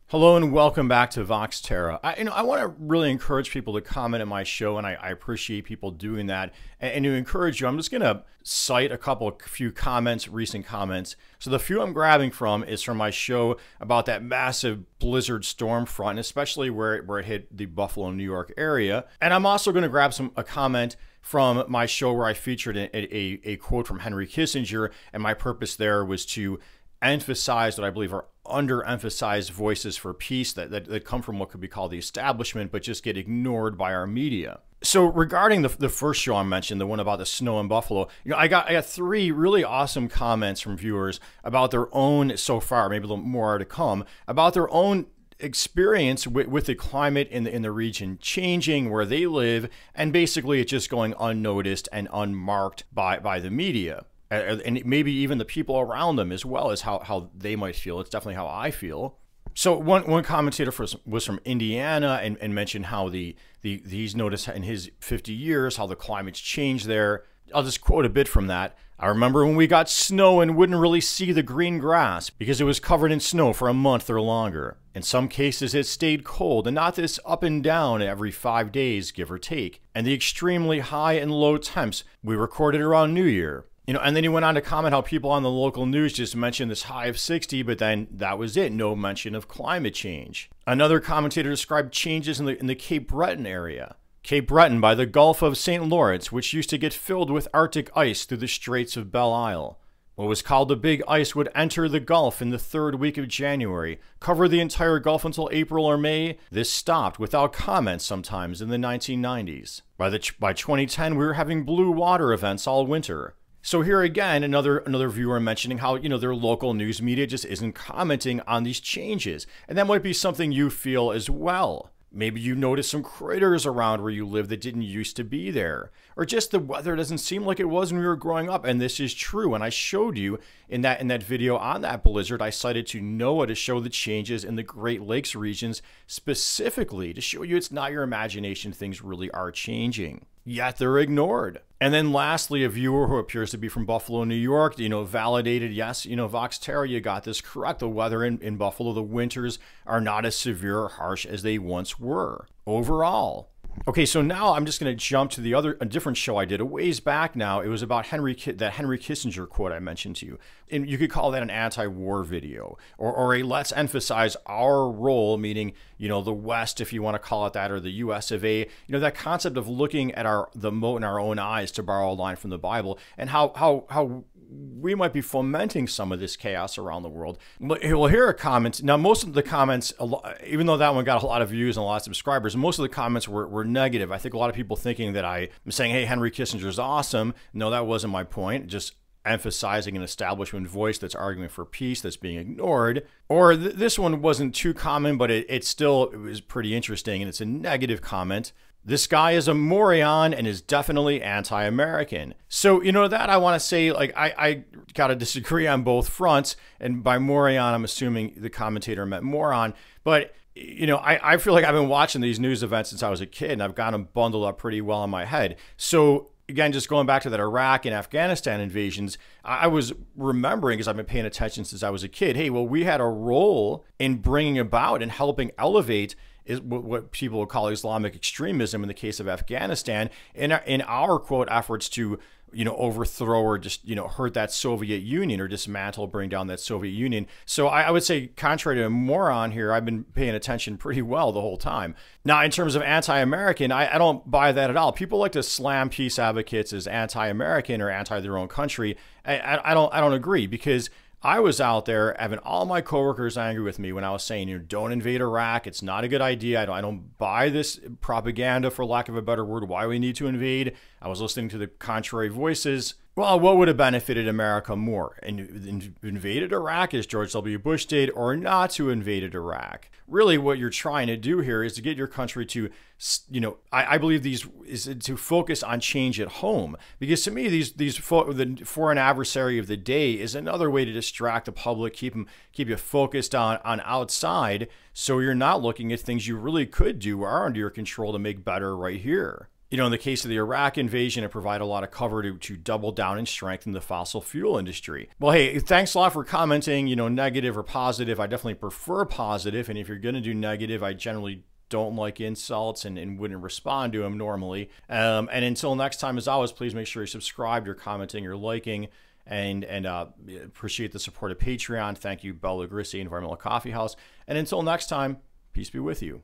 Hello and welcome back to Vox Terra. I want to really encourage people to comment on my show, and I appreciate people doing that. And to encourage you, I'm just going to cite few comments, recent comments. So the few I'm grabbing from is from my show about that massive blizzard storm front, especially where it hit the Buffalo, New York area. And I'm also going to grab a comment from my show where I featured a quote from Henry Kissinger, and my purpose there was to emphasize what I believe are underemphasized voices for peace that come from what could be called the establishment, but just get ignored by our media. So regarding the first show I mentioned, the one about the snow in Buffalo, I got three really awesome comments from viewers about their own, so far, maybe a little more to come, about their own experience with the climate in the region changing where they live, and basically it just going unnoticed and unmarked by the media. And maybe even the people around them, as well as how they might feel. It's definitely how I feel. So one commentator was from Indiana and mentioned how he's noticed in his 50 years how the climate's changed there. I'll just quote a bit from that. I remember when we got snow and wouldn't really see the green grass because it was covered in snow for a month or longer. In some cases, it stayed cold and not this up and down every 5 days, give or take. And the extremely high and low temps we recorded around New Year. And then he went on to comment how people on the local news just mentioned this high of 60, but then that was it. No mention of climate change. Another commentator described changes in the Cape Breton area. Cape Breton by the Gulf of St. Lawrence, which used to get filled with Arctic ice through the Straits of Belle Isle. What was called the Big Ice would enter the Gulf in the third week of January, cover the entire Gulf until April or May. This stopped without comment sometimes in the 1990s. By 2010, we were having blue water events all winter. So here again, another viewer mentioning how, their local news media just isn't commenting on these changes. And that might be something you feel as well. Maybe you notice some critters around where you live that didn't used to be there. Or just the weather doesn't seem like it was when we were growing up. And this is true. And I showed you in that video on that blizzard, I cited to NOAA to show the changes in the Great Lakes regions specifically to show you it's not your imagination. Things really are changing. Yet they're ignored. And then lastly, a viewer who appears to be from Buffalo, New York, validated, yes, Vox Terra, you got this correct. The weather in Buffalo, the winters are not as severe or harsh as they once were overall. Okay, so now I'm just going to jump to a different show I did a ways back now. It was about that Henry Kissinger quote I mentioned to you. And you could call that an anti-war video or a let's emphasize our role, meaning, the West, if you want to call it that, or the US of A, that concept of looking at the mote in our own eyes, to borrow a line from the Bible, and how we might be fomenting some of this chaos around the world. Well, here are comments. Now, most of the comments, even though that one got a lot of views and a lot of subscribers, most of the comments were negative. I think a lot of people thinking that I'm saying, hey, Henry Kissinger's awesome. No, that wasn't my point. Just emphasizing an establishment voice that's arguing for peace that's being ignored. Or this one wasn't too common, but it was pretty interesting, and it's a negative comment. This guy is a moron and is definitely anti-American. So, that I want to say, I got to disagree on both fronts. And by moron, I'm assuming the commentator meant moron. But, I feel like I've been watching these news events since I was a kid, and I've got them bundled up pretty well in my head. So, again, just going back to that Iraq and Afghanistan invasions, I was remembering, because I've been paying attention since I was a kid, hey, well, we had a role in bringing about and helping elevate is what people would call Islamic extremism in the case of Afghanistan, in our quote efforts to overthrow or just hurt that Soviet Union or dismantle, bring down that Soviet Union. So I would say, contrary to a moron here, I've been paying attention pretty well the whole time. Now, in terms of anti-American, I don't buy that at all. People like to slam peace advocates as anti-American or anti their own country. I don't agree, because I was out there having all my coworkers angry with me when I was saying, don't invade Iraq. It's not a good idea. I don't buy this propaganda, for lack of a better word, why we need to invade. I was listening to the contrary voices. Well, what would have benefited America more? Invaded Iraq, as George W. Bush did, or not to invaded Iraq? Really, what you're trying to do here is to get your country to, I believe is to focus on change at home. Because to me, the foreign adversary of the day is another way to distract the public, keep you focused on outside, so you're not looking at things you really could do or are under your control to make better right here. In the case of the Iraq invasion, it provided a lot of cover to double down and strengthen the fossil fuel industry. Well, hey, thanks a lot for commenting, negative or positive. I definitely prefer positive. And if you're going to do negative, I generally don't like insults and wouldn't respond to them normally. And until next time, as always, please make sure you're subscribed, you're commenting, you're liking, and appreciate the support of Patreon. Thank you, Bella Grissi, Environmental Coffee House. And until next time, peace be with you.